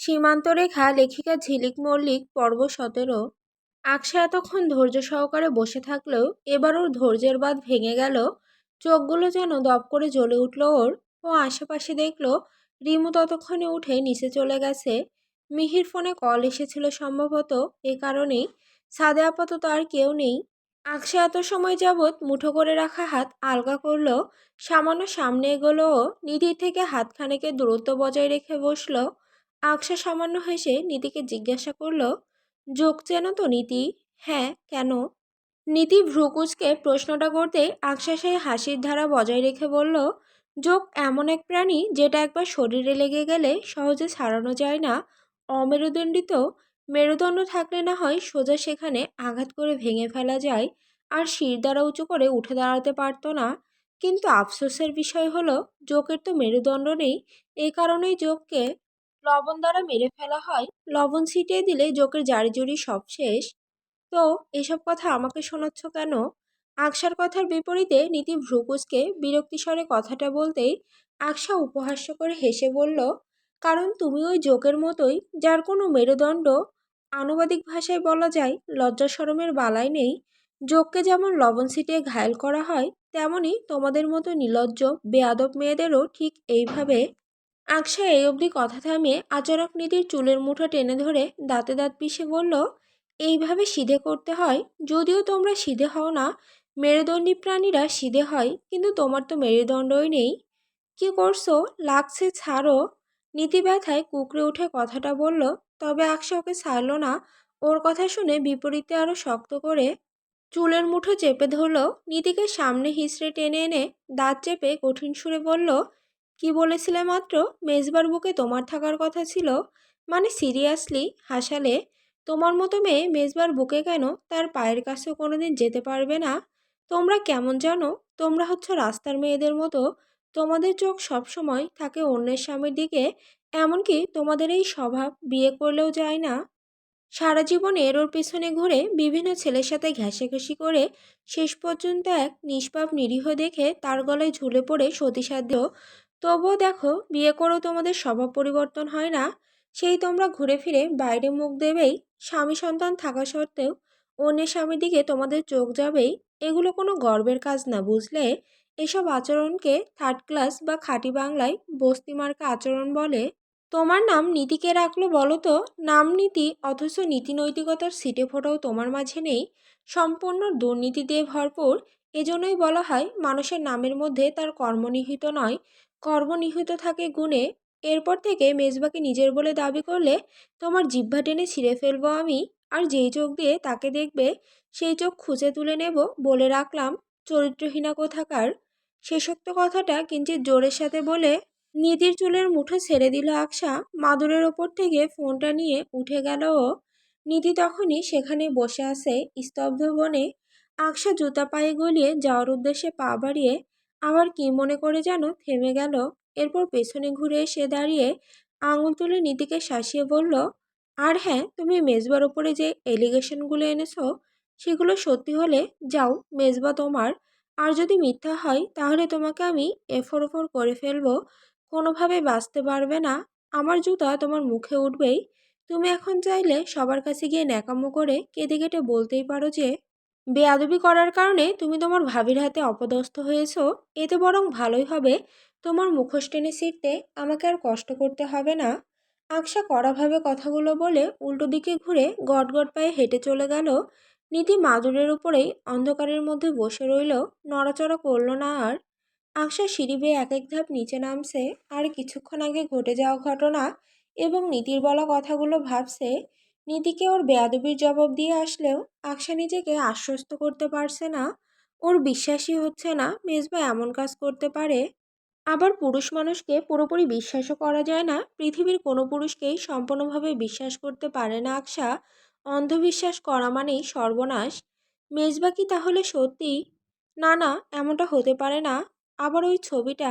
সীমান্তরেখা লেখিকা ঝিলিক মল্লিক পর্ব 17। আকশা এতক্ষণ ধৈর্য সহকারে বসে থাকলেও এবার ওর ধৈর্যের বাঁধ ভেঙে গেল। চোখগুলো যেন দপ করে জ্বলে উঠল ওর। ও আশেপাশে দেখলো রিমু ততক্ষণে উঠে নিচে চলে গেছে। মিহির ফোনে কল এসেছিল সম্ভবত, এ কারণেই। ছাদে আপাতত আর কেউ নেই। আকশা এত সময় যাবৎ মুঠো করে রাখা হাত আলগা করলো। সামান্য সামনে এগোলো ও নিধির থেকে হাতখানেকের দূরত্ব বজায় রেখে বসলো। আকশা সামান্য হেসে নীতিকে জিজ্ঞাসা করলো, যোগ চেনো তো নীতি? হ্যাঁ, কেন? নীতি ভ্রুকুচকে প্রশ্নটা করতেই আকশা সেই হাসির ধারা বজায় রেখে বলল, যোগ এমন এক প্রাণী যেটা একবার শরীরে লেগে গেলে সহজে ছাড়ানো যায় না। অমেরুদণ্ডিত। মেরুদণ্ড থাকলে না হয় সোজা সেখানে আঘাত করে ভেঙে ফেলা যায়, আর শির দ্বারা উঁচু করে উঠে দাঁড়াতে পারতো না। কিন্তু আফসোসের বিষয় হলো যোগের তো মেরুদণ্ড নেই। এই কারণেই যোগকে লবণ দ্বারা মেরে ফেলা হয়। লবণ ছিটিয়ে দিলে যোগের জারিজুরি সব শেষ। তো এসব কথা আমাকে শোনাচ্ছ কেন? আকশার কথার বিপরীতে নীতি ভ্রুকুচকে বিরক্তিস্বরে কথাটা বলতেই আকশা উপহাস্য করে হেসে বলল, কারণ তুমি ওই জোকের মতোই, যার কোনো মেরুদণ্ড, আনুবাদিক ভাষায় বলা যায় লজ্জা শরমের বালাই নেই। যোগকে যেমন লবণ ছিটিয়ে ঘায়েল করা হয়, তেমনি তোমাদের মতো নির্লজ্জ বেয়াদব মেয়েদেরও ঠিক এইভাবে। আকশা এই অবধি কথা থামিয়ে আচানক নীতির চুলের মুঠো টেনে ধরে দাঁতে দাঁত পিষে বলল, এইভাবে সিধে করতে হয়? যদিও তোমরা সিধে হও না, মেরুদণ্ডী প্রাণীরা সিধে হয়, কিন্তু তোমার তো মেরুদণ্ডই নেই। কি করছো? লাগছে, ছাড়ো। নীতি ব্যথায় কুকড়ে উঠে কথাটা বলল। তবে আকশা ওকে ছাড়ল না। ওর কথা শুনে বিপরীতে আরো শক্ত করে চুলের মুঠো চেপে ধরল। নীতিকে সামনে হিঁচড়ে টেনে এনে দাঁত চেপে কঠিন সুরে বলল, কি বলেছিলে মাত্র? মেজবার বুকে তোমার থাকার কথা ছিল? মানে সিরিয়াসলি হাসালে? তোমার মতো মেয়ে মেজবার বুকে কেন তার পায়ের কাছেও কোনোদিন যেতে পারবে না? তোমরা কেমন জানো? তোমরা হচ্ছে রাস্তার মেয়েদের মতো। তোমাদের চোখ সবসময় থাকে অন্যের স্বামীর দিকে। এমনকি তোমাদের এই স্বভাব বিয়ে করলেও যায় না। সারা জীবন এর ওর পেছনে ঘুরে বিভিন্ন ছেলের সাথে ঘেঁষাঘেঁষি করে শেষ পর্যন্ত এক নিষ্পাপ নিরীহ দেখে তার গলায় ঝুলে পড়ে সতীসাধ্য। তবুও দেখো, বিয়ে করেও তোমাদের স্বভাব পরিবর্তন হয় না। সেই তোমরা ঘুরে ফিরে বাইরে মুখ দেবেই, স্বামী সন্তান থাকা সত্ত্বেও অন্যের স্বামীর দিকে তোমাদের চোখ যাবেই। এগুলো কোনো গর্বের কাজ না, বুঝলে? এসব আচরণকে থার্ড ক্লাস বা খাঁটি বাংলায় বস্তি মার্কা আচরণ বলে। তোমার নাম নীতিকে রাখলো বলো তো? নাম নীতি, অথচ নীতি নৈতিকতার ছিটে ফোঁটাও তোমার মাঝে নেই। সম্পূর্ণ দুর্নীতি দিয়ে ভরপুর। এজন্যই বলা হয় মানুষের নামের মধ্যে তার কর্ম নিহিত নয়, কর্ম নিহিত থাকে গুণে। এরপর থেকে মেজবাকে নিজের বলে দাবি করলে তোমার জিহ্বা টেনে ছিঁড়ে ফেলবো আমি। আর যেই চোখ দিয়ে তাকে দেখবে, সেই চোখ খুঁজে তুলে নেব, বলে রাখলাম। চরিত্রহীনা কোথাকার। শেষোক্ত কথাটা কিঞ্চিত জোরের সাথে বলে নিধির চুলের মুঠো ছেড়ে দিল আকশা। মাদুরের ওপর থেকে ফোনটা নিয়ে উঠে গেল ও। নিধি তখনই সেখানে বসে আছে স্তব্ধ বনে। আকশা জুতা পায়ে গলিয়ে যাওয়ার উদ্দেশ্যে পা বাড়িয়ে আবার কি মনে করে যেন থেমে গেল। এরপর পেছনে ঘুরে এসে দাঁড়িয়ে আঙুল তুলে নিধিকে শাসিয়ে বলল, আর হ্যাঁ, তুমি মেজবার ওপরে যে এলিগেশনগুলো এনেছো, সেগুলো সত্যি হলে যাও, মেজবা তোমার। আর যদি মিথ্যা হয় তাহলে তোমাকে আমি এফর ওফর করে ফেলবো। কোনোভাবে বাঁচতে পারবে না। আমার জুতা তোমার মুখে উঠবেই। তুমি এখন চাইলে সবার কাছে গিয়ে ন্যাকামো করে কেঁদে কেটে বলতেই পারো যে বেয়াদবি করার কারণে তুমি তোমার ভাবির হাতে অপদস্থ হয়েছো। এতে বরং ভালোই হবে, তোমার মুখোশ টেনে ছিঁড়তে আমাকে আর কষ্ট করতে হবে না। আকশা কড়াভাবে কথাগুলো বলে উল্টো দিকে ঘুরে গটগট পায়ে হেঁটে চলে গেল। নীতি মাদুরের উপরেই অন্ধকারের মধ্যে বসে রইল, নড়াচড়া করল না আর। আকশা সিঁড়ি বেয়ে এক এক ধাপ নিচে নামছে, আর কিছুক্ষণ আগে ঘটে যাওয়া ঘটনা এবং নীতির বলা কথাগুলো ভাবছে। নীতিকে ওর বেয়াদবির জবাব দিয়ে আসলেও আকশা নিজেকে আশ্বস্ত করতে পারছে না। ওর বিশ্বাসই হচ্ছে না মেজবা এমন কাজ করতে পারে। আবার পুরুষ মানুষকে পুরোপুরি বিশ্বাসও করা যায় না। পৃথিবীর কোনো পুরুষকেই সম্পূর্ণভাবে বিশ্বাস করতে পারে না আকশা। অন্ধবিশ্বাস করা মানেই সর্বনাশ। মেজবা কি তাহলে সত্যি? না না, এমনটা হতে পারে না। আবার ওই ছবিটা,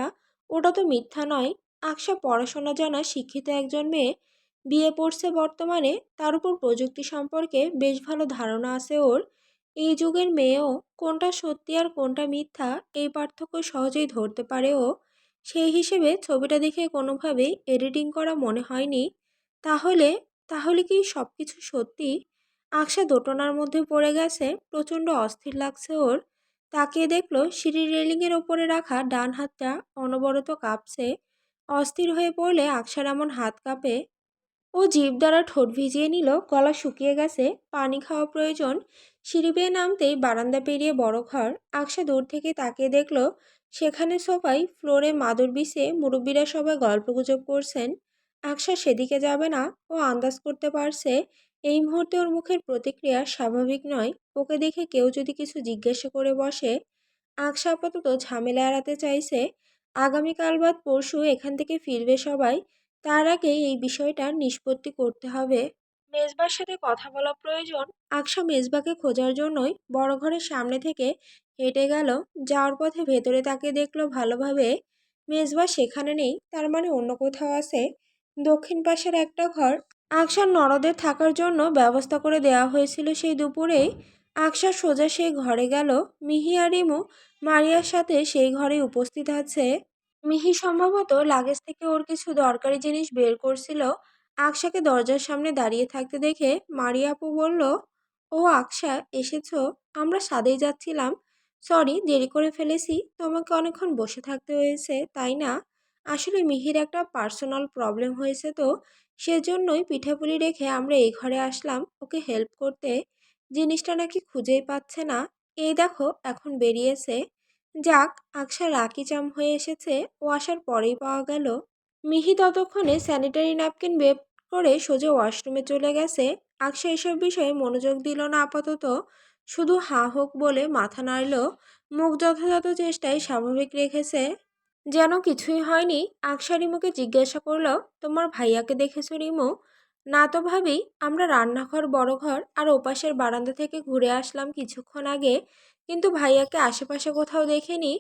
ওটা তো মিথ্যা নয়। আকশা পড়াশোনা জানা শিক্ষিত একজন মেয়ে, বিয়ে পড়ছে বর্তমানে, তার উপর প্রযুক্তি সম্পর্কে বেশ ভালো ধারণা আছে ওর। এই যুগের মেয়েও কোনটা সত্যি আর কোনটা মিথ্যা এই পার্থক্য সহজেই ধরতে পারে ও। সেই হিসেবে ছবিটা দেখে কোনোভাবেই এডিটিং করা মনে হয়নি। তাহলে তাহলে কি সবকিছু সত্যি? আকশা দোটানার মধ্যে পড়ে গেছে, প্রচণ্ড অস্থির লাগছে ওর। তাকিয়ে দেখলো সিঁড়ির রেলিংয়ের ওপরে রাখা ডান হাতটা অনবরত কাঁপছে। অস্থির হয়ে পড়লে আকশার এমন হাত কাঁপে। ও জিভ দ্বারা ঠোঁট ভিজিয়ে নিল, গলা শুকিয়ে গেছে, পানি খাওয়া প্রয়োজন। সিঁড়ি বেয়ে নামতেই বারান্দা পেরিয়ে বড় ঘর। আকশা দূর থেকে তাকিয়ে দেখলো সেখানে সোফায় ফ্লোরে মাদুর বিছিয়ে মুরব্বীরা সবাই গল্পগুজব করছেন। আকশা সেদিকে যাবে না, ও আন্দাজ করতে পারছে এই মুহূর্তে ওর মুখের প্রতিক্রিয়া স্বাভাবিক নয়। ওকে দেখে কেউ যদি কিছু জিজ্ঞাসা করে বসে। আকশা আপাতত ঝামেলা এড়াতে চাইছে। আগামীকাল বাদ পরশু এখান থেকে ফিরবে সবাই, তার আগে এই বিষয়টার নিষ্পত্তি করতে হবে। মেজবার সাথে কথা বলা প্রয়োজন। আকশা মেজবাকে খোঁজার জন্যই বড় ঘরের সামনে থেকে হেঁটে গেল। যাওয়ার পথে ভেতরে তাকে দেখলো ভালোভাবে। মেজবা সেখানে নেই, তার মানে অন্য কোথাও আছে। দক্ষিণ পাশের একটা ঘর আকশার নরদের থাকার জন্য ব্যবস্থা করে দেওয়া হয়েছিল সেই দুপুরেই। আকশা সোজা সেই ঘরে গেল। মিহি আর রিমু মারিয়ার সাথে সেই ঘরে উপস্থিত আছে। মিহি সম্ভবত লাগেজ থেকে ওর কিছু দরকারি জিনিস বের করছিল। আকশাকে দরজার সামনে দাঁড়িয়ে থাকতে দেখে মারিয়া আপু বলল, ও আকশা, এসেছো? আমরা সাদেই যাচ্ছিলাম। সরি, দেরি করে ফেলেছি। তোমাকে অনেকক্ষণ বসে থাকতে হয়েছে, তাই না? আসলে মিহির একটা পার্সোনাল প্রবলেম হয়েছে, তো সেজন্যই পিঠাপুলি রেখে আমরা এই ঘরে আসলাম ওকে হেল্প করতে। জিনিসটা নাকি খুঁজেই পাচ্ছে না। এই দেখো, এখন বেরিয়েছে। যাক, আকশা লাকি চাম হয়ে এসেছে, ও আসার পরেই পাওয়া গেল। মিহি ততক্ষণে স্যানিটারি ন্যাপকিন বের করে সোজা ওয়াশরুমে চলে গেছে। আকশা এসব বিষয়ে মনোযোগ দিল না আপাতত, শুধু হাঁ হোক বলে মাথা নাড়ল। মুখ যথাযথ চেষ্টায় স্বাভাবিক রেখেছে, যেন কিছুই হয়নি। আকশা রিমুকে জিজ্ঞাসা করলো, তোমার ভাইয়াকে দেখেছো রিমু? না তো ভাবি, আমরা রান্নাঘর, বড় ঘর আর ওপাশের বারান্দা থেকে ঘুরে আসলাম কিছুক্ষণ আগে, কিন্তু ভাইয়াকে আশেপাশে কোথাও দেখিনি।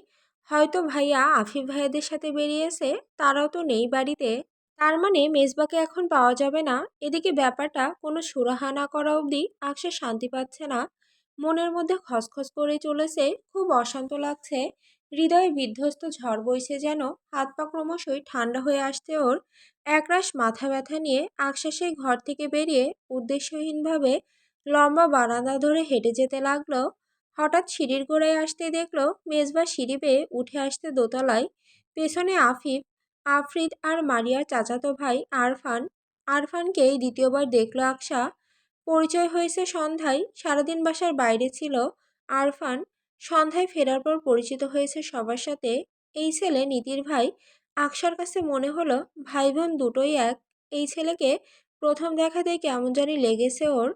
হয়তো ভাইয়া আফিফ ভাইয়াদের সাথে বেরিয়েছে, তারাও তো নেই বাড়িতে। তার মানে মেজবাকে এখন পাওয়া যাবে না। এদিকে ব্যাপারটা কোনো সুরাহা না করা অবধি আকশা শান্তি পাচ্ছে না। মনের মধ্যে খসখস করে চলেছে, খুব অশান্ত লাগছে। হৃদয়ে বিধ্বস্ত ঝড় বইছে যেন। হাত পা ক্রমশই ঠান্ডা হয়ে আসছে ওর। একরাশ মাথা ব্যথা নিয়ে আকশা সেই ঘর থেকে বেরিয়ে উদ্দেশ্যহীনভাবে লম্বা বারান্দা ধরে হেঁটে যেতে লাগলো। হঠাৎ সিঁড়ির গোড়ায় আসতে দেখলো মেজবা সিঁড়ি বেয়ে উঠে আসতে দোতলায়। পেছনে আফিফ, আফরিদ আর মারিয়ার চাচাতো ভাই আরফান। আরফানকেই দ্বিতীয়বার দেখলো আকশা। পরিচয় হয়েছে সন্ধ্যায়, সারাদিন বাসার বাইরে ছিল আরফান। সন্ধ্যায় ফেরার পর পরিচিত হয়েছে সবার সাথে। এই ছেলে নীতির ভাই। আকশার কাছে মনে হলো ভাই বোন দুটোই এক। এই ছেলেকে প্রথম দেখাতেই কেমন জানি লেগেছে ওর।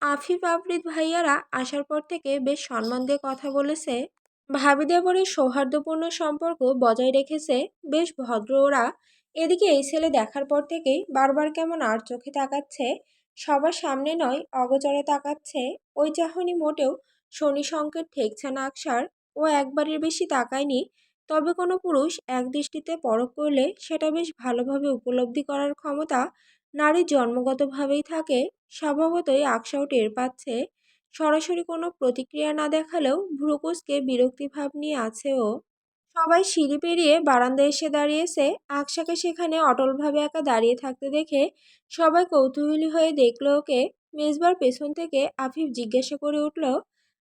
আফিফ আফরিদ ভাইয়ারা আসার পর থেকে বেশ সম্মান দিয়ে কথা বলেছে। ভাবি দেবরের সৌহার্দ্যপূর্ণ সম্পর্ক বজায় রেখেছে, বেশ ভদ্র ওরা। এদিকে এই ছেলে দেখার পর থেকেই বারবার কেমন আর চোখে তাকাচ্ছে। সবার সামনে নয়, অগোচরে তাকাচ্ছে। ওই চাহনি মোটেও শনি সংকেত ঠেকছে না আকশার। ও একবারের বেশি তাকায়নি, তবে কোনো পুরুষ এক দৃষ্টিতে পরখ করলে সেটা বেশ ভালোভাবে উপলব্ধি করার ক্ষমতা নারীর জন্মগতভাবেই থাকে। স্বভাবতই আকশাও টের পাচ্ছে। সরাসরি কোনো প্রতিক্রিয়া না দেখালেও ভ্রুকুচকে বিরক্তি ভাব নিয়ে আছে ও। সবাই সিঁড়ি পেরিয়ে বারান্দায় এসে দাঁড়িয়েছে। আকশাকে সেখানে অটলভাবে একা দাঁড়িয়ে থাকতে দেখে সবাই কৌতূহলী হয়ে দেখলো ওকে। মেজবার পেছন থেকে আফিফ জিজ্ঞাসা করে উঠল,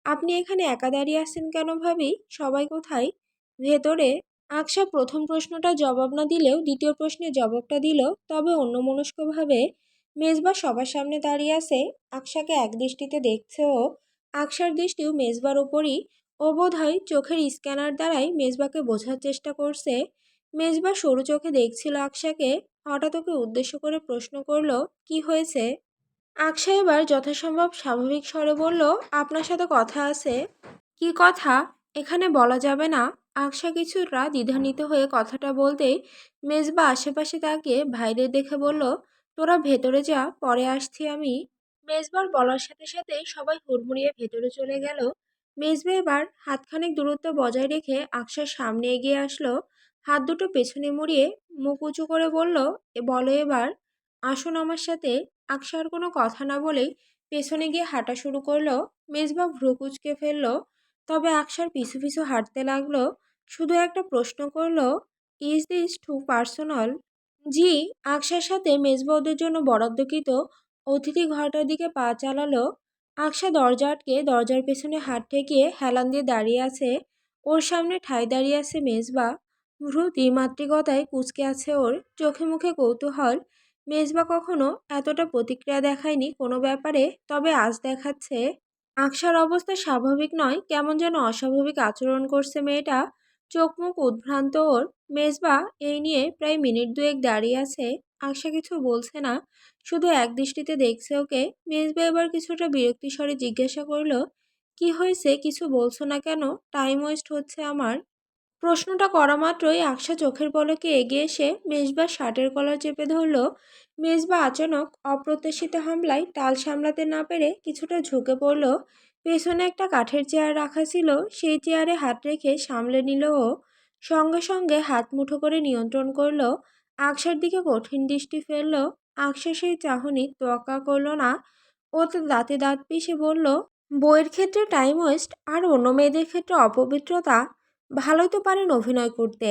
আপনি এখানে একা দাঁড়িয়ে আছেন কেন ভাবি? সবাই কোথায়? ভেতরে। আকশা প্রথম প্রশ্নটা জবাব না দিলেও দ্বিতীয় প্রশ্নের জবাবটা দিল, তবে অন্যমনস্কভাবে। মেজবা সবার সামনে দাঁড়িয়ে আছে, আকশাকে এক দৃষ্টিতে দেখছে ও। আকশার দৃষ্টিও মেজবার ওপরই। ও বোধহয় চোখের স্ক্যানার দ্বারাই মেজবাকে বোঝার চেষ্টা করছে। মেজবা সরু চোখে দেখছিল আকশাকে। হঠাৎ ওকে উদ্দেশ্য করে প্রশ্ন করলো, কি হয়েছে? আকশা এবার যথাসম্ভব স্বাভাবিক স্বরে বলল, আপনার সাথে কথা আছে। কি কথা? এখানে বলা যাবে না। আকশা কিছুটা দ্বিধান্বিত হয়ে কথাটা বলতেই মেজবা আশেপাশে তাকিয়ে ভাইদের দেখে বলল, তোরা ভেতরে যা, পরে আসছি আমি। মেজবার বলার সাথে সাথে সবাই হুড়মুড়িয়ে ভেতরে চলে গেল। মেজবা এবার হাতখানেক দূরত্ব বজায় রেখে আকশার সামনে এগিয়ে আসলো। হাত দুটো পেছনে মুড়িয়ে মুখ উঁচু করে বলল, বলো এবার। আসুন আমার সাথে। আকশা আর কোনো কথা না বলেই পেছনে গিয়ে হাঁটা শুরু করলো। মেজবা ভ্রু কুঁচকে ফেললো, তবে আকশার পিছু পিছু হাঁটতে লাগলো। শুধু একটা প্রশ্ন করলো, ইজ দিস টু পার্সোনাল? জি। আকশার সাথে মেজবা ওদের জন্য বরাদ্দকৃত অতিথি ঘরটার দিকে পা চালালো। আকশা দরজা আটকে দরজার পেছনে হাত ঠেকিয়ে হেলান দিয়ে দাঁড়িয়ে আছে। ওর সামনে ঠায় দাঁড়িয়ে আছে মেজবা। ভ্রু দ্বিমাত্রিকতায় কুঁচকে আছে ওর, চোখে মুখে কৌতূহল। মেজবা কখনো এতটা প্রতিক্রিয়া দেখায়নি কোনো ব্যাপারে, তবে আজ দেখাচ্ছে। আকশার অবস্থা স্বাভাবিক নয়, কেমন যেন অস্বাভাবিক আচরণ করছে মেয়েটা। চোখ মুখ উদ্ভ্রান্ত ওর। মেজবা এই নিয়ে প্রায় মিনিট দুয়েক দাঁড়িয়ে আছে। আকশা কিছু বলছে না, শুধু এক দৃষ্টিতে দেখছে ওকে। মেজবা এবার কিছুটা বিরক্তি স্বরে জিজ্ঞাসা করলো, কি হয়েছে, কিছু বলছো না কেন? টাইম ওয়েস্ট হচ্ছে আমার। প্রশ্নটা করা মাত্রই আকশা চোখের পলকে এগিয়ে এসে মেজবার শার্টের কলার চেপে ধরল। মেজবা আচানক অপ্রত্যাশিত হামলায় টাল সামলাতে না পেরে কিছুটা ঝুঁকে পড়ল। পেছনে একটা কাঠের চেয়ার রাখা ছিল, সেই চেয়ারে হাত রেখে সামলে নিল ও। সঙ্গে সঙ্গে হাত মুঠো করে নিয়ন্ত্রণ করলো। আকশার দিকে কঠিন দৃষ্টি ফেলল। আকশা সেই চাহনি তোয়াক্কা করল না। ও তো দাঁতে দাঁত পিষে বলল, বইয়ের ক্ষেত্রে টাইম ওয়েস্ট আর অন্য মেয়েদের ক্ষেত্রে অপবিত্রতা? ভালোই তো পারেন অভিনয় করতে।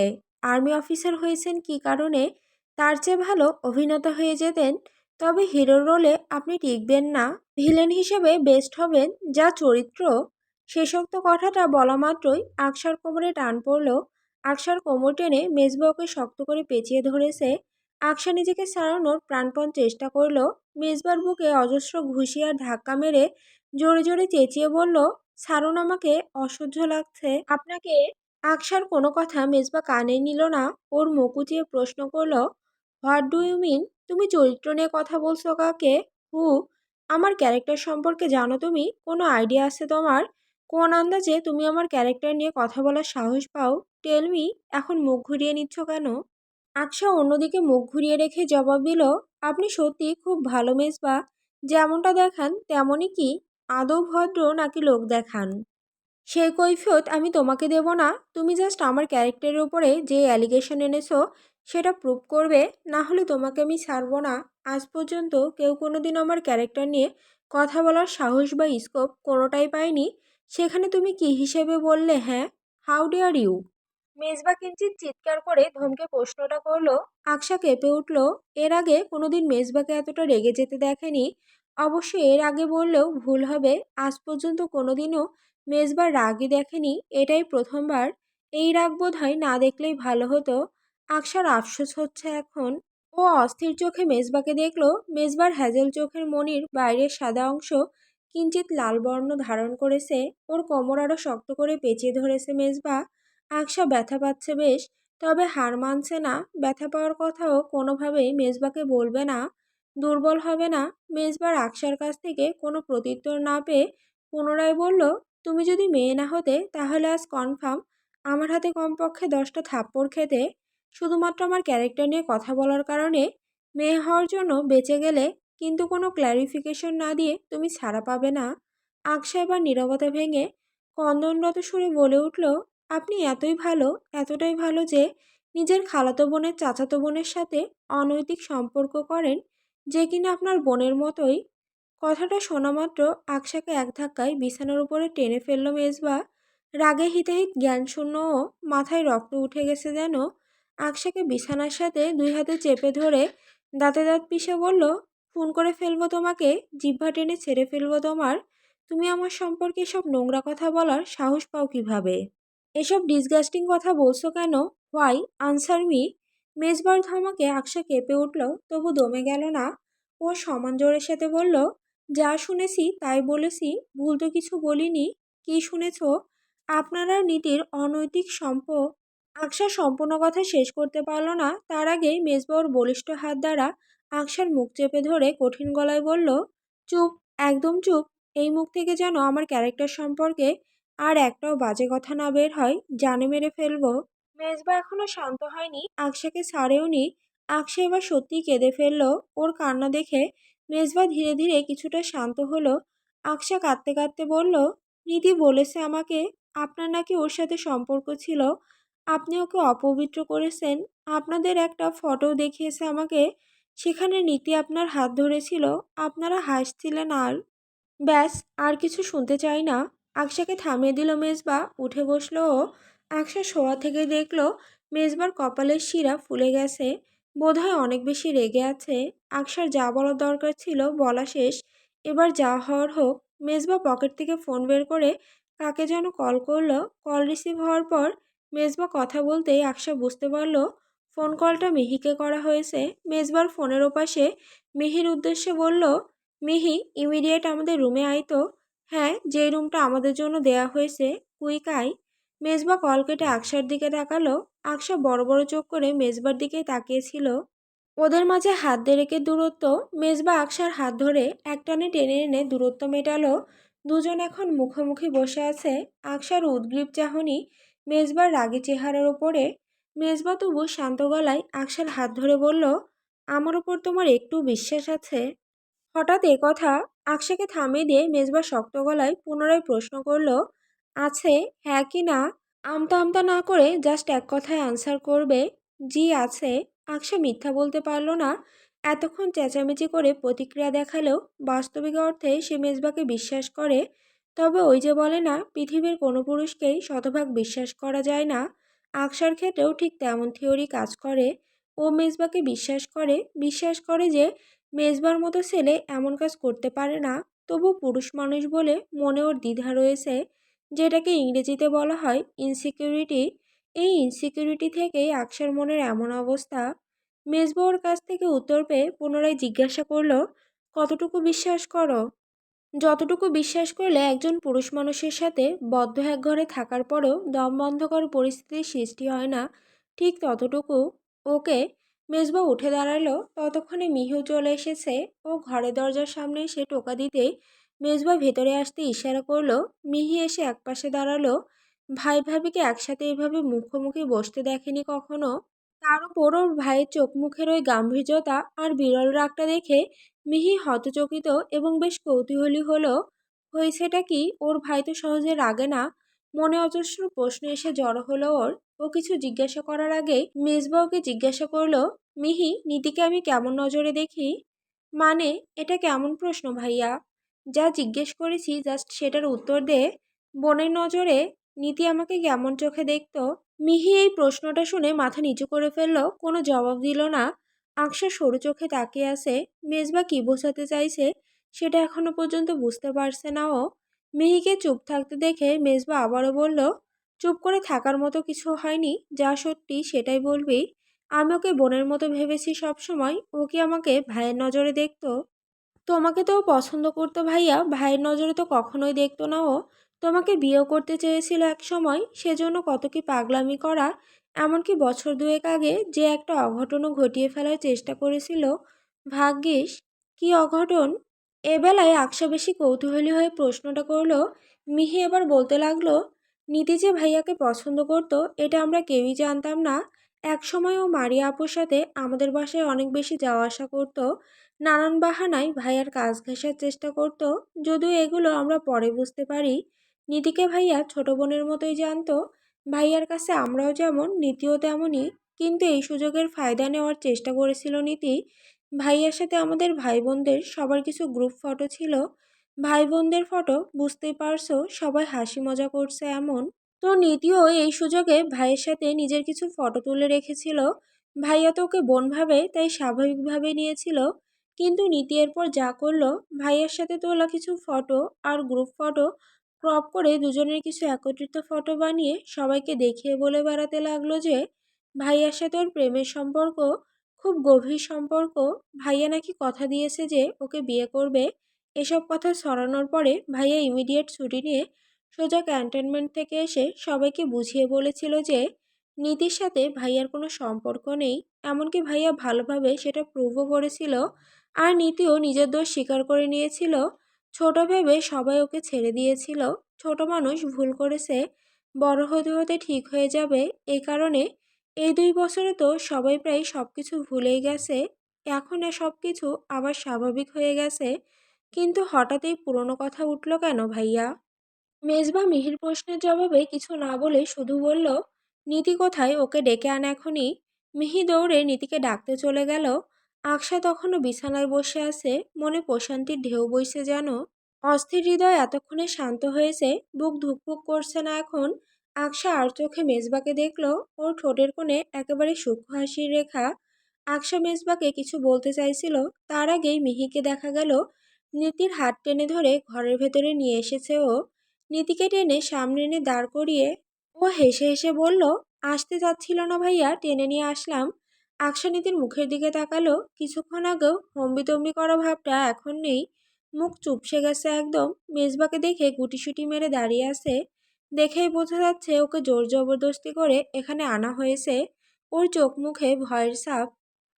আর্মি অফিসার হয়েছেন কি কারণে? তার চেয়ে ভালো অভিনেতা হয়ে যেতেন। তবে হিরোর রোলে আপনি টিকবেন না, ভিলেন হিসেবে বেস্ট হবেন। যা চরিত্র। শেষোক্ত কথাটা বলা মাত্রই আকশার কোমরে টান পড়ল। আকশার কোমর টেনে মেজবা ওকে শক্ত করে পেঁচিয়ে ধরেছে। আকশা নিজেকে ছাড়ানোর প্রাণপণ চেষ্টা করলো। মেজবার বুকে অজস্র ঘুষি আর ধাক্কা মেরে জোরে জোরে চেঁচিয়ে বলল, ছাড়ুন আমাকে, অসহ্য লাগছে আপনাকে। আকশার কোনো কথা মেজবা কানে নিল না। ওর মুখ উঁচিয়ে প্রশ্ন করল, হোয়াট ডু ইউ মিন? তুমি চরিত্র নিয়ে কথা বলছো কাকে? হু? আমার ক্যারেক্টার সম্পর্কে জানো তুমি? কোনো আইডিয়া আছে তোমার? কোন আন্দাজে তুমি আমার ক্যারেক্টার নিয়ে কথা বলার সাহস পাও? Tell me. এখন মুখ ঘুরিয়ে নিচ্ছ কেন? আকশা অন্যদিকে মুখ ঘুরিয়ে রেখে জবাব দিল, আপনি সত্যি খুব ভালো মেজবা। যেমনটা দেখান তেমনই কি? আদৌ ভদ্র নাকি লোক দেখান? সেই কৈফিয়ত আমি তোমাকে দেব না। তুমি জাস্ট আমার ক্যারেক্টারের উপরে যে অ্যালিগেশন এনেছো সেটা প্রুভ করবে, না হলে তোমাকে আমি ছাড়বো না। আজ পর্যন্ত কেউ কোনোদিন আমার ক্যারেক্টার নিয়ে কথা বলার সাহস বা স্কোপ কোনোটাই পায়নি। সেখানে তুমি কি হিসেবে বললে হ্যাঁ? How dare you? মেজবা কিঞ্চিত চিৎকার করে ধমকে প্রশ্নটা করলো। আকশা কেঁপে উঠল। এর আগে কোনোদিন মেজবাকে এতটা রেগে যেতে দেখেনি। অবশ্য এর আগে বললেও ভুল হবে, আজ পর্যন্ত কোনোদিনও মেজবার রাগই দেখেনি, এটাই প্রথমবার। এই রাগ বোধহয় না দেখলেই ভালো হতো। আকশার আফসোস হচ্ছে এখন। ও অস্থির চোখে মেজবাকে দেখলো। মেজবার হ্যাজেল চোখের মণির বাইরের সাদা অংশ কিঞ্চিত লাল বর্ণ ধারণ করেছে। ওর কোমর আরো শক্ত করে পেঁচিয়ে ধরেছে মেজবা। আকশা ব্যথা পাচ্ছে বেশ, তবে হার মানছে না। ব্যথা পাওয়ার কথাও কোনোভাবেই মেজবাকে বলবে না, দুর্বল হবে না। মেজবার আকশার কাছ থেকে কোনো প্রত্যুত্তর না পেয়ে পুনরায় বলল, তুমি যদি মেয়ে না হতে তাহলে আজ কনফার্ম আমার হাতে কমপক্ষে 10টা থাপ্পড় খেতে। শুধুমাত্র আমার ক্যারেক্টার নিয়ে কথা বলার কারণে মেয়ে হওয়ার জন্য বেঁচে গেলে, কিন্তু কোনো ক্ল্যারিফিকেশন না দিয়ে তুমি ছাড়া পাবে না। আকশা এবার নীরবতা ভেঙে ক্রন্দনরত সুরে বলে উঠল, আপনি এতই ভালো, এতটাই ভালো যে নিজের খালাতো বোনের চাচাতো বোনের সাথে অনৈতিক সম্পর্ক করেন, যে কিনা আপনার বোনের মতোই। কথাটা শোনা মাত্র আকশাকে এক ধাক্কায় বিছানার উপরে টেনে ফেলল মেজবা। রাগে হিতাহিত জ্ঞানশূন্য ও মাথায় রক্ত উঠে গেছে যেন। আকশাকে বিছানার সাথে দুই হাতে চেপে ধরে দাঁতে দাঁত পিষে বলল, খুন করে ফেলবো তোমাকে, জিহ্বা টেনে ছেড়ে ফেলবো তোমার। তুমি আমার সম্পর্কে সব নোংরা কথা বলার সাহস পাও কিভাবে? এসব ডিসগাস্টিং কথা বলছো কেন? হোয়াই? Answer me. মেজবার ধমকে আকশা কেঁপে উঠল, তবু দমে গেল না। ও সমান জোরের সাথে বলল, যা শুনেছি তাই বলেছি, ভুল তো কিছু বলিনি। কি শুনেছ? আপনার আর নীতির অনৈতিক আকশা সম্পূর্ণ কথা শেষ করতে পারল না। তার আগেই মেজবা ওর বলিষ্ঠ হাত দ্বারা আকশার মুখ চেপে ধরে কঠিন গলায় বলল, চুপ, একদম চুপ। এই মুখ থেকে যেন আমার ক্যারেক্টার সম্পর্কে আর একটাও বাজে কথা না বের হয়, জানে মেরে ফেলবো। মেজবা এখনো শান্ত হয়নি, আকশাকে ছাড়েওনি। আকশা এবার সত্যিই কেঁদে ফেললো। ওর কান্না দেখে মেজবা ধীরে ধীরে কিছুটা শান্ত হলো। আকশা কাঁদতে কাঁদতে বলল, নীতি বলেছে আমাকে আপনার নাকি ওর সাথে সম্পর্ক ছিল, আপনি ওকে অপবিত্র করেছেন। আপনাদের একটা ফটো দেখিয়েছে আমাকে, সেখানে নীতি আপনার হাত ধরেছিল, আপনারা হাসছিলেন। আর ব্যাস, আর কিছু শুনতে চাই না। আকশাকে থামিয়ে দিল মেজবা। উঠে বসলো ও। আকশা শোয়া থেকে দেখলো মেজবার কপালের শিরা ফুলে গেছে। বোধহয় অনেক বেশি রেগে আছে। আকশার যা বলার দরকার ছিল বলা শেষ। এবার যা হওয়ার হোক। মেজবা পকেট থেকে ফোন বের করে কাকে যেন কল করলো। কল রিসিভ হওয়ার পর মেজবা কথা বলতেই আকশা বুঝতে পারল ফোন কলটা মিহিকে করা হয়েছে। মেজবার ফোনের ওপাশে মিহির উদ্দেশ্যে বলল, মিহি, ইমিডিয়েট আমাদের রুমে আয় তো। হ্যাঁ, যেই রুমটা আমাদের জন্য দেয়া হয়েছে। কুইক আয়। মেজবা কল কেটে আকশার দিকে তাকালো। আকশা বড় বড় চোখ করে মেজবার দিকে তাকিয়েছিল। ওদের মাঝে হাত দেড়েকের দূরত্ব। মেজবা আকশার হাত ধরে একটানে টেনে এনে দূরত্ব মেটালো। দুজন এখন মুখোমুখি বসে আছে। আকশার উদ্গ্রীব চাহনি মেজবার রাগী চেহারার ওপরে। মেজবা তবু শান্ত গলায় আকশার হাত ধরে বলল, আমার ওপর তোমার একটু বিশ্বাস আছে? হঠাৎ এ কথা আকশাকে থামিয়ে দিয়ে মেজবা শক্ত গলায় পুনরায় প্রশ্ন করল, আছে, হ্যাঁ কি না? আমতা আমতা না করে জাস্ট এক কথায় আনসার করবে। জি আছে। আকশা মিথ্যা বলতে পারল না। এতক্ষণ চেঁচামেচি করে প্রতিক্রিয়া দেখালেও বাস্তবিক অর্থে সে মেজবাকে বিশ্বাস করে। তবে ওই যে বলে না, পৃথিবীর কোনো পুরুষকেই শতভাগ বিশ্বাস করা যায় না। আকশার ক্ষেত্রেও ঠিক তেমন থিওরি কাজ করে। ও মেজবাকে বিশ্বাস করে যে মেজবার মতো ছেলে এমন কাজ করতে পারে না। তবু পুরুষ মানুষ বলে মনে ওর দ্বিধা রয়েছে, যেটাকে ইংরেজিতে বলা হয় ইনসিকিউরিটি। এই ইনসিকিউরিটি থেকেই আকশার মনের এমন অবস্থা। মেজবা ওর কাছ থেকে উত্তর পেয়ে পুনরায় জিজ্ঞাসা করলো, কতটুকু বিশ্বাস করো? যতটুকু বিশ্বাস করলে একজন পুরুষ মানুষের সাথে বদ্ধ এক ঘরে থাকার পরেও দম বন্ধ করার পরিস্থিতির সৃষ্টি হয় না, ঠিক ততটুকু। ওকে। মেজবা উঠে দাঁড়ালো। ততক্ষণে মিহু চলে এসেছে। ও ঘরের দরজার সামনে এসে টোকা দিতেই মেজবা ভেতরে আসতে ইশারা করলো। মিহি এসে একপাশে দাঁড়ালো। ভাই ভাবিকে একসাথে এইভাবে মুখোমুখি বসতে দেখেনি কখনো। তার উপর ওর ভাইয়ের চোখ মুখের ওই গাম্ভীর্যতা আর বিরল রাগটা দেখে মিহি হতচকিত এবং বেশ কৌতূহলী হলো। হয়েছেটা কি? ওর ভাই তো সহজে রাগে না। মনে অজস্র প্রশ্ন এসে জড়ো হলো ওর। ও কিছু জিজ্ঞাসা করার আগেই মেজবা ওকে জিজ্ঞাসা করলো, মিহি, নীতিকে আমি কেমন নজরে দেখি? মানে, এটা কেমন প্রশ্ন ভাইয়া? যা জিজ্ঞেস করেছি জাস্ট সেটার উত্তর দে। বোনের নজরে নীতি আমাকে কেমন চোখে দেখতো? মিহি এই প্রশ্নটা শুনে মাথা নিচু করে ফেলল। কোনো জবাব দিল না। আকশা সরু চোখে তাকিয়ে আছে। মেজবা কি বোঝাতে চাইছে সেটা এখনো পর্যন্ত বুঝতে পারছে না ও। মিহিকে চুপ থাকতে দেখে মেজবা আবারও বলল, চুপ করে থাকার মতো কিছু হয়নি। যা সত্যি সেটাই বলবি। আমি ওকে বোনের মতো ভেবেছি সব সময়। ও কি আমাকে ভাইয়ের নজরে দেখতো? তোমাকে তো ও পছন্দ করতো ভাইয়া, ভাইয়ের নজরে তো কখনোই দেখতো না ও। তোমাকে বিয়েও করতে চেয়েছিল এক সময়, সেজন্য কত কি পাগলামি করা। এমনকি বছর দুয়েক আগে যে একটা অঘটনও ঘটিয়ে ফেলার চেষ্টা করেছিল। ভাগ্যিস। কি অঘটন? এবেলায় আকশা বেশি কৌতূহলী হয়ে প্রশ্নটা করলো। মিহি এবার বলতে লাগলো, নীতি যে ভাইয়াকে পছন্দ করতো এটা আমরা কেউই জানতাম না। এক সময় ও মারিয়া আপুর সাথে আমাদের বাসায় অনেক বেশি যাওয়া আসা করতো। নানান বাহানায় ভাইয়ার কাজ ঘেঁষার চেষ্টা করত। যদিও এগুলো আমরা পরে বুঝতে পারি। নীতিকে ভাইয়া ছোট বোনের মতোই জানতো। ভাইয়ার কাছে আমরাও যেমন, নীতিও তেমনই। কিন্তু এই সুযোগের ফায়দা নেওয়ার চেষ্টা করেছিল নীতি। ভাইয়ার সাথে আমাদের ভাই বোনদের সবার কিছু গ্রুপ ফটো ছিল। ভাই বোনদের ফটো, বুঝতেই পারছো, সবাই হাসি মজা করছে এমন। তো নীতিও এই সুযোগে ভাইয়ের সাথে নিজের কিছু ফটো তুলে রেখেছিল। ভাইয়া তো ওকে বোন ভাবে, তাই স্বাভাবিকভাবে নিয়েছিল। কিন্তু নীতি এরপর যা করলো, ভাইয়ের সাথে তোলা কিছু ফটো আর গ্রুপ ফটো ক্রপ করে দুজনের কিছু একত্রিত ফটো বানিয়ে সবাইকে দেখিয়ে বলে বেড়াতে লাগলো যে ভাইয়ার সাথে ওর প্রেমের সম্পর্ক, খুব গভীর সম্পর্ক। ভাইয়া নাকি কথা দিয়েছে যে ওকে বিয়ে করবে। এসব কথা ছড়ানোর পরে ভাইয়া ইমিডিয়েট ছুটি নিয়ে সোজা ক্যান্টনমেন্ট থেকে এসে সবাইকে বুঝিয়ে বলেছিল যে নীতির সাথে ভাইয়ার কোনো সম্পর্ক নেই। এমনকি ভাইয়া ভালোভাবে সেটা প্রুভও করেছিল। আর নীতিও নিজের দোষ স্বীকার করে নিয়েছিল। ছোট ভেবে সবাই ওকে ছেড়ে দিয়েছিল। ছোট মানুষ, ভুল করেছে, বড় হতে হতে ঠিক হয়ে যাবে। এই কারণে এই 2 বছরে তো সবাই প্রায় সব কিছু ভুলেই গেছে। এখন সব কিছু আবার স্বাভাবিক হয়ে গেছে। কিন্তু হঠাৎ এই পুরনো কথা উঠল কেন ভাইয়া? মেজবা মিহির প্রশ্নের জবাবে কিছু না বলে শুধু বলল, নীতি কোথায়? ওকে ডেকে আন এখনই। মিহি দৌড়ে নীতিকে ডাকতে চলে গেল। আকশা তখনও বিছানায় বসে আছে। মনে প্রশান্তির ঢেউ বইছে যেন। অস্থির হৃদয় এতক্ষণে শান্ত হয়েছে। বুক ধুকপুক করছে না এখন। আকশা আর চোখে মেজবাকে দেখল। ওর ঠোঁটের কোণে একেবারে সূক্ষ্ম হাসির রেখা। আকশা মেজবাকে কিছু বলতে চাইছিল, তার আগেই মিহিকে দেখা গেল নীতির হাত টেনে ধরে ঘরের ভেতরে নিয়ে এসেছে ও। নীতিকে টেনে সামনে এনে দাঁড় করিয়ে ও হেসে হেসে বলল, আসতে যাচ্ছিল না ভাইয়া, টেনে নিয়ে আসলাম। আকশা নীতির মুখের দিকে তাকালো। কিছুক্ষণ আগেও হম্বিতম্বি করা ভাবটা এখন নেই, মুখ চুপসে গেছে একদম। মেজবাকে দেখে গুটিসুটি মেরে দাঁড়িয়ে আছে, দেখেই বোঝা যাচ্ছে ওকে জোর জবরদস্তি করে এখানে আনা হয়েছে। ওর চোখ মুখে ভয়ের ছাপ।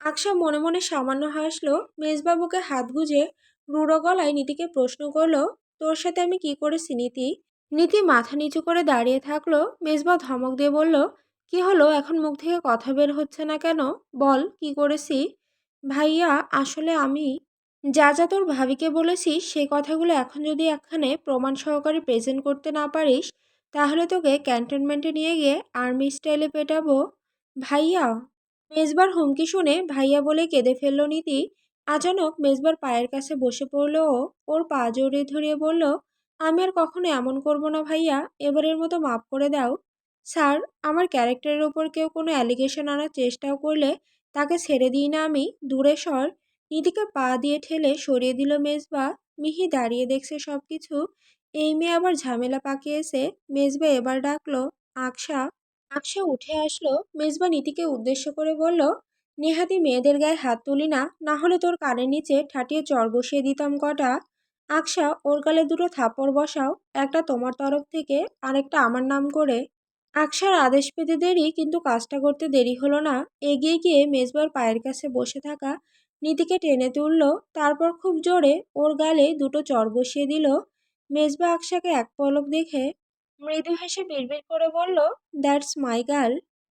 আকশা মনে মনে সামান্য হাসলো। মেজবাবুকে হাত গুজে রুড়ো গলায় নীতিকে প্রশ্ন করলো, তোর সাথে আমি কি করেছি নীতি? নীতি মাথা নিচু করে দাঁড়িয়ে থাকলো। মেজবা ধমক দিয়ে বলল, কি হলো, এখন মুখ থেকে কথা বের হচ্ছে না কেন? বল কি করেছি? ভাইয়া, আসলে আমি যা যা তোর ভাবিকে বলেছিস সেই কথাগুলো এখন যদি এখানে প্রমাণ সহকারে প্রেজেন্ট করতে না পারিস, তাহলে তোকে ক্যান্টনমেন্টে নিয়ে গিয়ে আর্মি স্টাইলে পেটাবো। ভাইয়া! মেজবার হুমকি শুনে ভাইয়া বলে কেঁদে ফেলল নীতি। আচানক মেজবার পায়ের কাছে বসে পড়ল ও। ওর পা জড়িয়ে ধরিয়ে বলল, আমি আর কখনো এমন করব না ভাইয়া, এবারের মতো মাফ করে দাও। স্যার, আমার ক্যারেক্টারের ওপর কেউ কোনো অ্যালিগেশন আনার চেষ্টাও করলে তাকে ছেড়ে দিই না আমি, দূরে সর। নীতিকে পা দিয়ে ঠেলে সরিয়ে দিল মেজবা। মিহি দাঁড়িয়ে দেখছে সবকিছু। এই মেয়ে আবার ঝামেলা পাকিয়েছে। মেজবা এবার ডাকলো, আকশা। আকশা উঠে আসলো। মেজবা নীতিকে উদ্দেশ্য করে বলল, নেহাতি মেয়েদের গায়ে হাত তুলি না, না হলে তোর কানের নিচে ঠাটিয়ে চর বসিয়ে দিতাম কটা। আকশা, ওর গালে দুটো থাপ্পড় বসাও, একটা তোমার তরফ থেকে আর একটা আমার নাম করে। আকশার আদেশ পেতে দেরি, কিন্তু কাজটা করতে দেরি হলো না। এগিয়ে গিয়ে মেজবার পায়ের কাছে বসে থাকা নীতিকে টেনে তুলল। তারপর খুব জোরে ওর গালে দুটো চর বসিয়ে দিল। মেজবা আকশাকে এক পলক দেখে মৃদু হেসে বিড়বিড় করে বলল, দ্যাটস মাই গার্ল।